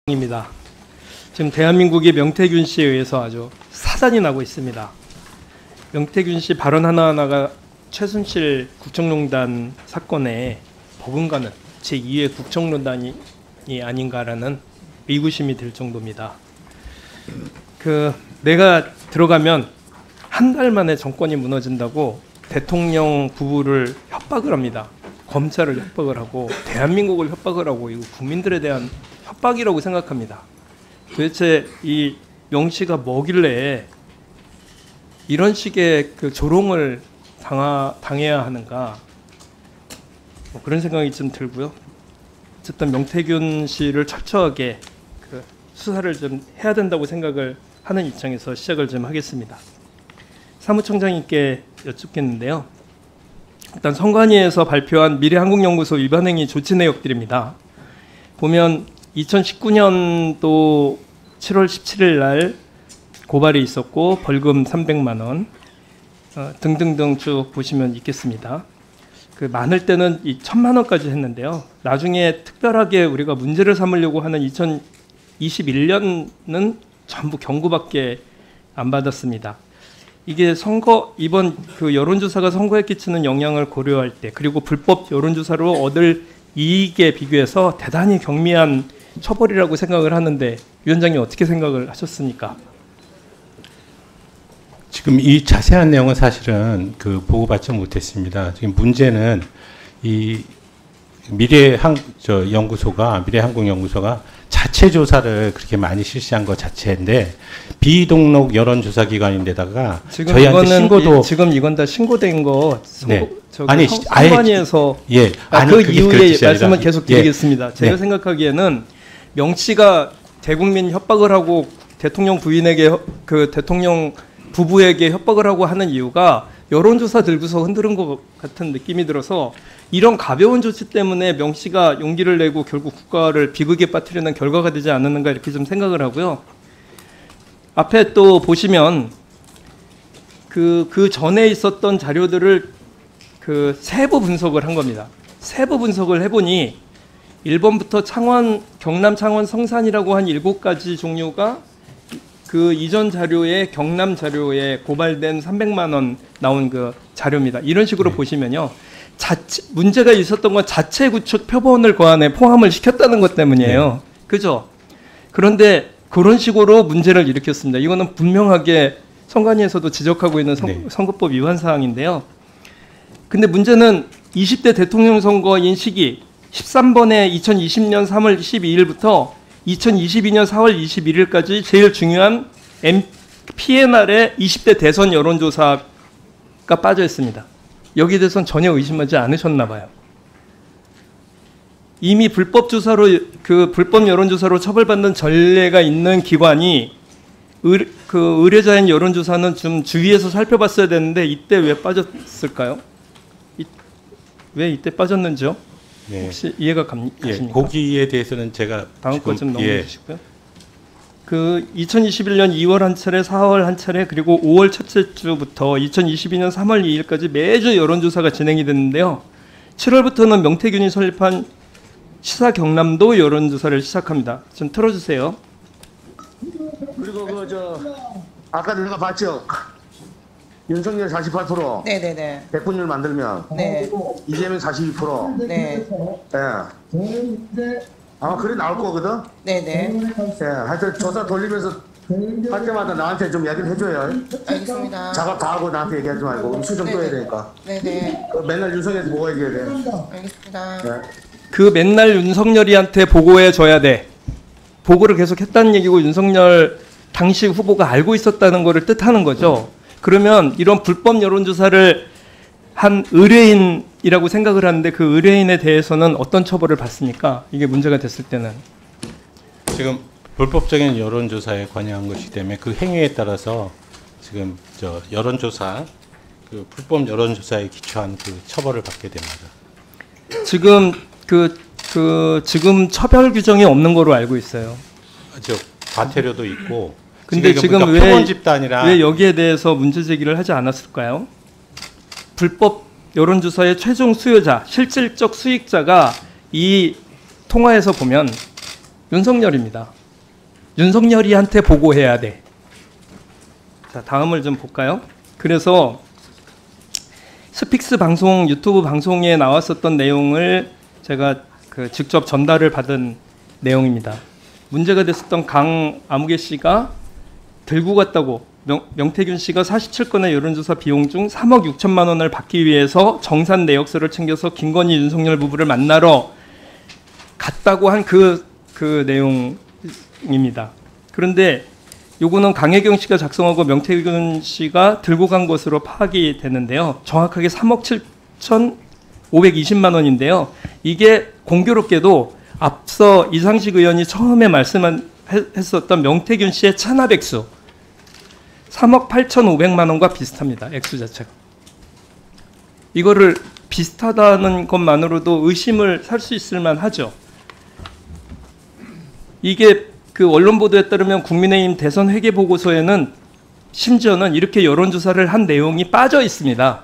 입니다. 지금 대한민국이 명태균 씨에 의해서 아주 사단이 나고 있습니다. 명태균 씨 발언 하나하나가 최순실 국정농단 사건에 버금가는 제2의 국정농단이 아닌가라는 의구심이 들 정도입니다. 내가 들어가면 한 달 만에 정권이 무너진다고 대통령 부부를 협박을 합니다. 검찰을 협박을 하고 대한민국을 협박을 하고 이거 국민들에 대한 협박이라고 생각합니다. 도대체 이 명 씨가 뭐길래 이런 식의 조롱을 당해야 하는가, 그런 생각이 좀 들고요. 어쨌든 명태균 씨를 철저하게 수사를 좀 해야 된다고 생각을 하는 입장에서 시작을 좀 하겠습니다. 사무총장님께 여쭙겠는데요. 일단 선관위에서 발표한 미래한국연구소 위반행위 조치 내역들입니다. 보면 2019년도 7월 17일 날 고발이 있었고 벌금 300만 원 등등등 쭉 보시면 있겠습니다. 많을 때는 1000만 원까지 했는데요. 나중에 특별하게 우리가 문제를 삼으려고 하는 2021년은 전부 경고밖에 안 받았습니다. 이게 이번 여론조사가 선거에 끼치는 영향을 고려할 때, 그리고 불법 여론조사로 얻을 이익에 비교해서 대단히 경미한 처벌이라고 생각을 하는데, 위원장님 어떻게 생각을 하셨습니까? 지금 이 자세한 내용은 사실은 보고받지 못했습니다. 지금 문제는 이 미래한국연구소가 자체 조사를 그렇게 많이 실시한 것 자체인데, 비등록 여론조사기관인데다가 저희한테 신고도 지금 이건 다 신고된 거. 네. 아니 선관위에서 그 이후의 말씀은 계속 드리겠습니다. 제가 생각하기에는 명 씨가 대국민 협박을 하고 대통령 부인에게 대통령 부부에게 협박을 하고 하는 이유가 여론조사 들고서 흔드는 것 같은 느낌이 들어서, 이런 가벼운 조치 때문에 명 씨가 용기를 내고 결국 국가를 비극에 빠뜨리는 결과가 되지 않았는가, 이렇게 좀 생각을 하고요. 앞에 또 보시면 그 전에 있었던 자료들을 세부 분석을 한 겁니다. 세부 분석을 해보니 1번부터 경남 창원 성산이라고 한 7가지 종류가 이전 자료에, 경남 자료에 고발된 300만 원 나온 자료입니다. 이런 식으로 보시면요, 문제가 있었던 건 자체 구축 표본을 그 안에 포함을 시켰다는 것 때문이에요. 그죠? 그런데 그런 식으로 문제를 일으켰습니다. 이거는 분명하게 선관위에서도 지적하고 있는 선거법 위반 사항인데요. 근데 문제는 20대 대통령 선거인 시기 13번에 2020년 3월 12일부터 2022년 4월 21일까지 제일 중요한 PNR에 20대 대선 여론조사가 빠져 있습니다. 여기에 대해서는 전혀 의심하지 않으셨나 봐요. 이미 불법 여론조사로 처벌받는 전례가 있는 기관이 의뢰자인 여론조사는 좀 주위에서 살펴봤어야 되는데, 이때 왜 빠졌을까요? 왜 이때 빠졌는지요? 혹시 이해가 가십니까? 거기에 대해서는 제가 다음 거 좀 넘겨주시고요. 2021년 2월 한 차례, 4월 한 차례, 그리고 5월 첫째 주부터 2022년 3월 2일까지 매주 여론조사가 진행이 됐는데요. 7월부터는 명태균이 설립한 시사 경남도 여론조사를 시작합니다. 좀 틀어주세요. 그리고 아까 내가 봤죠? 윤석열 48%, 네네네. 백분율 만들면, 네. 이재명 42%. 네. 아마 그래 나올 거거든. 네네. 하여튼 조사 돌리면서 할 때마다 나한테 좀 얘기를 해줘요. 알겠습니다. 작업 다 하고 나한테 얘기하지 말고 수정 또 해야 되니까. 네네. 맨날 윤석열한테 뭐가 얘기해야 돼. 알겠습니다. 맨날 윤석열이한테 보고해줘야 돼. 보고를 계속 했다는 얘기고, 윤석열 당시 후보가 알고 있었다는 거를 뜻하는 거죠. 그러면 이런 불법 여론조사를 한 의뢰인이라고 생각을 하는데, 그 의뢰인에 대해서는 어떤 처벌을 받습니까? 이게 문제가 됐을 때는. 지금 불법적인 여론조사에 관여한 것이기 때문에 그 행위에 따라서 지금 여론조사, 불법 여론조사에 기초한 처벌을 받게 됩니다. 지금 지금 처벌 규정이 없는 거로 알고 있어요. 과태료도 있고. 근데 지금 표본 집단이라 왜 여기에 대해서 문제 제기를 하지 않았을까요? 불법 여론조사의 최종 수요자, 실질적 수익자가 이 통화에서 보면 윤석열입니다. 윤석열이한테 보고해야 돼. 자, 다음을 좀 볼까요? 그래서 스픽스 방송, 유튜브 방송에 나왔었던 내용을 제가 직접 전달을 받은 내용입니다. 문제가 됐었던 강아무개 씨가 들고 갔다고 명태균 씨가 47건의 여론조사 비용 중 3억 6천만 원을 받기 위해서 정산 내역서를 챙겨서 김건희 윤석열 부부를 만나러 갔다고 한 그 내용입니다. 그런데 요거는 강혜경 씨가 작성하고 명태균 씨가 들고 간 것으로 파악이 되는데요. 정확하게 3억 7,520만 원인데요. 이게 공교롭게도 앞서 이상식 의원이 처음에 말씀했었던 명태균 씨의 차납 액수 3억 8,500만 원과 비슷합니다. 액수 자체가. 이거를 비슷하다는 것만으로도 의심을 살 수 있을 만하죠. 이게 그 언론 보도에 따르면 국민의힘 대선 회계 보고서에는 심지어는 이렇게 여론조사를 한 내용이 빠져 있습니다.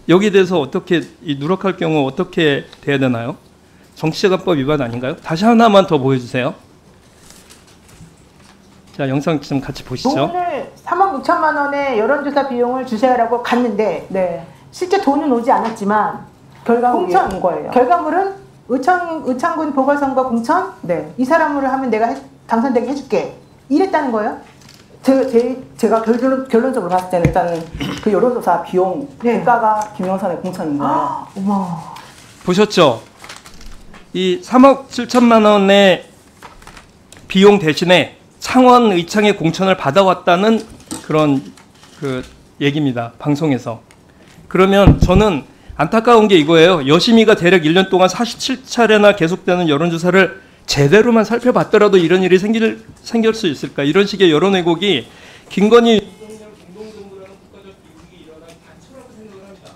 여기에 대해서 어떻게 누락할 경우 어떻게 돼야 되나요? 정치자금법 위반 아닌가요? 다시 하나만 더 보여주세요. 자, 영상 좀 같이 보시죠. 돈을 3억 6천만 원의 여론조사 비용을 주세요라고 갔는데 네. 실제 돈은 오지 않았지만 결과물이 온 거예요. 결과물은 의창군 보궐선거 공천 네. 이 사람으로 하면 내가 당선되게 해줄게 이랬다는 거예요? 제가 결론적으로 봤을 때는 일단은 그 여론조사 비용 대가가 김영선의 공천인 거예요. 어머. 보셨죠? 이 3억 7천만 원의 비용 대신에 창원 의창의 공천을 받아왔다는 그런 그 얘기입니다. 방송에서. 그러면 저는 안타까운 게 이거예요. 여심이가 대략 1년 동안 47차례나 계속되는 여론조사를 제대로만 살펴봤더라도 이런 일이 생길 수 있을까? 이런 식의 여론 왜곡이 김건희 윤석열 공동정부라는 국가적 기록이 일어난 단초라고 생각을 합니다.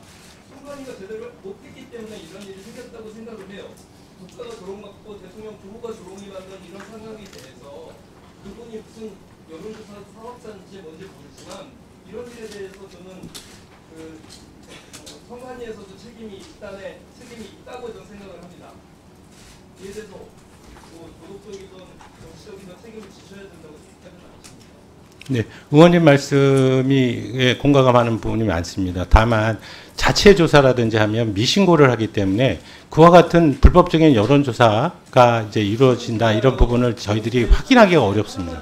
김건희가 제대로 못했기 때문에 이런 일이 생겼다고 생각을 해요. 국가가 조롱받고 대통령 부부가 조롱이 받는 이런 상황에 대해서 그분이 무슨 여론조사 사업자인지 뭔지 모르지만 이런 일에 대해서 저는 선관위에서도 책임이 있다고 저는 생각을 합니다. 이에 대해서 도덕적이든 정치적이든 책임을 지셔야 된다고 생각하는 않습니다. 네, 의원님 말씀이 공감하는 부분이 많습니다. 다만 자체 조사라든지 하면 미신고를 하기 때문에 그와 같은 불법적인 여론조사가 이제 이루어진다 이런 부분을 저희들이 확인하기가 어렵습니다.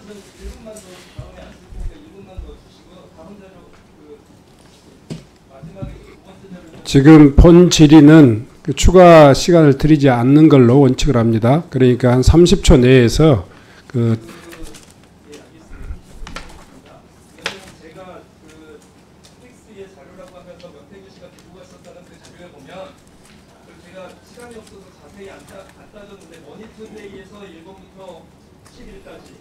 지금 본 질의는 추가 시간을 드리지 않는 걸로 원칙을 합니다. 그러니까 한 30초 내에서 제가 텍스트의 자료라고 하면서 명태균 씨가 들고 갔었다는 그 자료에 보면 제가 시간이 없어서 자세히 안 따졌는데 머니투데이에서 1번부터 10일까지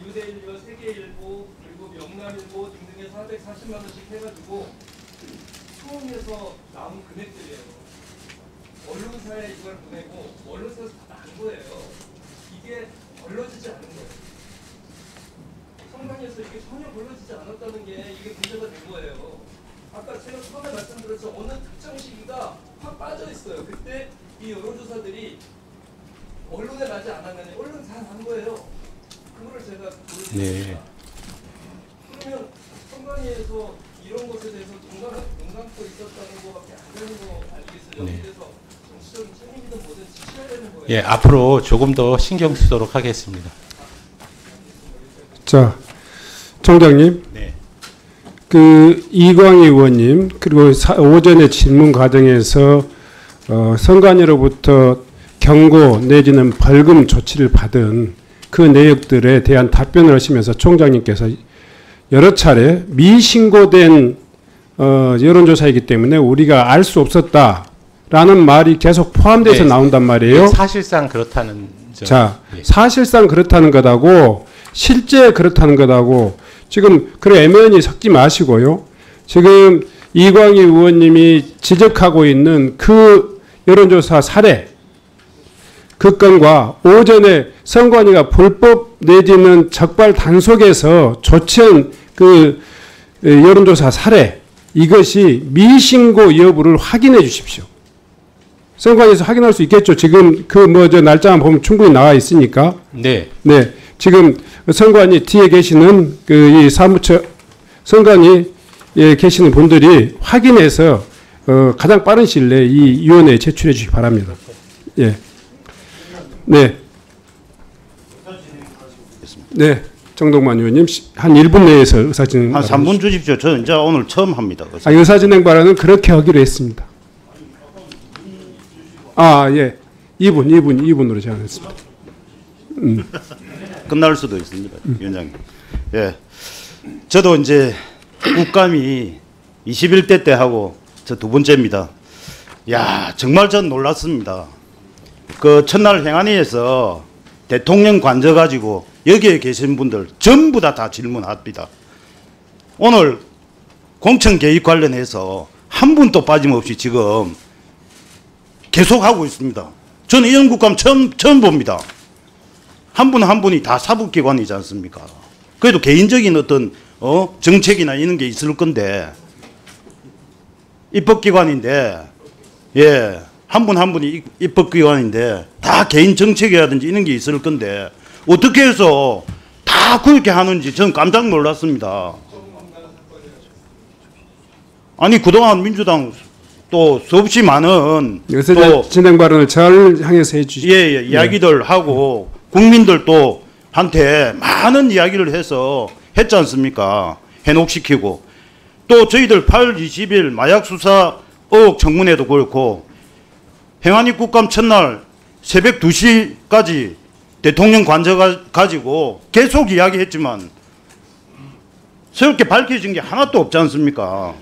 뉴데일리와 세계일보 그리고 명남일보 등등의 440만 원씩 해가지고 수원에서 나온 금액들이에요. 언론사에 이걸 보내고 언론사에서 다 난 거예요. 이게 걸러지지 않은 거예요. 성관위에서 이게 전혀 걸러지지 않았다는 게 이게 문제가 된 거예요. 아까 제가 처음에 말씀드렸죠. 어느 특정 시기가 확 빠져 있어요. 그때 이 여론조사들이 언론에 나지 않았느냐. 언론 다 난 거예요. 그거를 제가 보여드렸습니다. 네. 그러면 성관위에서 이런 것에 대해서 눈 감고 있었다는 것밖에 안 되는 거 아니겠어요? 네. 그래서 정치적인 책임이든 뭐든 지셔야 되는 거예요. 예, 앞으로 조금 더 신경 쓰도록 하겠습니다. 자, 총장님. 네. 이광희 의원님 그리고 오전에 질문 과정에서 선관위로부터 경고 내지는 벌금 조치를 받은 그 내역들에 대한 답변을 하시면서 총장님께서 여러 차례 미신고된 여론조사이기 때문에 우리가 알 수 없었다라는 말이 계속 포함돼서 나온단 말이에요. 사실상 그렇다는 사실상 그렇다는 것하고 실제 그렇다는 것하고 지금 그래 애매히 섞지 마시고요. 지금 이광희 의원님이 지적하고 있는 그 여론조사 사례 그 건과 오전에 선관위가 불법 내지는 적발 단속에서 조치한 그 여론조사 사례 이것이 미신고 여부를 확인해 주십시오. 선관위에서 확인할 수 있겠죠. 지금 그 뭐 저 날짜만 보면 충분히 나와 있으니까. 네. 네. 지금 선관위 뒤에 계시는 그 이 사무처 선관위에 계시는 분들이 확인해서 가장 빠른 시일 내에 이 위원회에 제출해 주시기 바랍니다. 예. 네. 네. 정동만 의원님 한 1분 내에서 의사진행 한 3분 주십시오. 저는 이제 오늘 처음 합니다. 의사진행 발언은 그렇게 하기로 했습니다. 예. 2분으로 제안했습니다. 끝날 수도 있습니다. 위원장님. 예. 저도 이제 국감이 21대 때 하고 저 두 번째입니다. 야, 정말 전 놀랐습니다. 그 첫날 행안위에서 대통령 관저 가지고 여기에 계신 분들 전부 다 질문합니다. 오늘 공천 개입 관련해서 한 분도 빠짐없이 지금 계속하고 있습니다. 저는 이런 국감 처음 봅니다. 한 분 한 분이 다 사법기관이지 않습니까? 그래도 개인적인 어떤 정책이나 이런 게 있을 건데 입법기관인데 예, 한 분 한 분이 입법기관인데 다 개인 정책이라든지 이런 게 있을 건데 어떻게 해서 다 그렇게 하는지 저는 깜짝 놀랐습니다. 아니 그동안 민주당 또 수없이 많은 또 진행 발언을 잘 향해서 해주시죠. 예, 이야기들 하고 국민들도 한테 많은 이야기를 해서 했지 않습니까? 해녹시키고 또 저희들 8월 20일 마약 수사 의혹 청문회도 그렇고 행안위 국감 첫날 새벽 2시까지 대통령 관저 가지고 계속 이야기했지만 새롭게 밝혀진 게 하나도 없지 않습니까?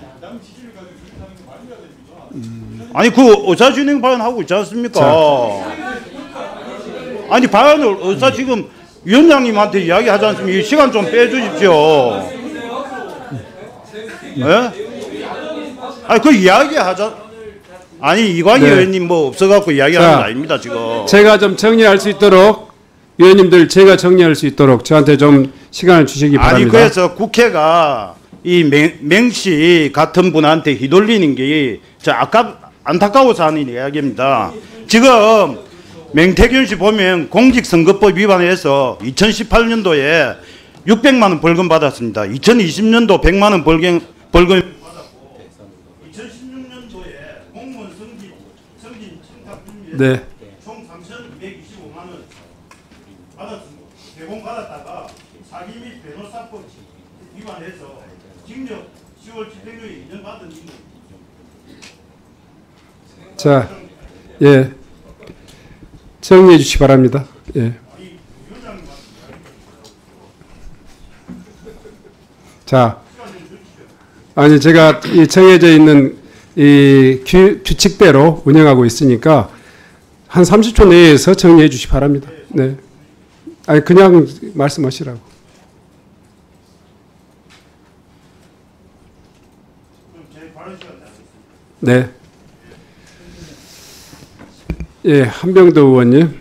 아니 그 의사진행 발언하고 있지 않습니까? 아니 발언을 의사 지금 위원장님한테 이야기하지 않습니까? 이 시간 좀 빼주십시오. 예? 아니 그 이야기하자. 아니 이광희 의원님 뭐 없어갖고 이야기하는 거 아닙니다 지금. 제가 좀 정리할 수 있도록 위원님들 제가 정리할 수 있도록 저한테 좀 시간을 주시기 바랍니다. 아니 그래서 국회가 이 맹씨 같은 분한테 휘둘리는 게 저 안타까워서 하는 이야기입니다. 지금 맹태균 씨 보면 공직선거법 위반해서 2018년도에 600만 원 벌금 받았습니다. 2020년도 100만 원 벌금 받았고 2016년도에 공무원 승진 청탁 네. 총 3,225만 원 받았습니다. 대공 받았다가 사기 및 변호사법 위반해서 징역 10월 집행유예 2년 받은 인물. 자, 예. 정리해 주시기 바랍니다. 예. 자, 아니 제가 이 정해져 있는 이 규칙대로 운영하고 있으니까 한 30초 내에서 정리해 주시기 바랍니다. 네. 아니 그냥 말씀하시라고. 네. 예, 한병도 의원님.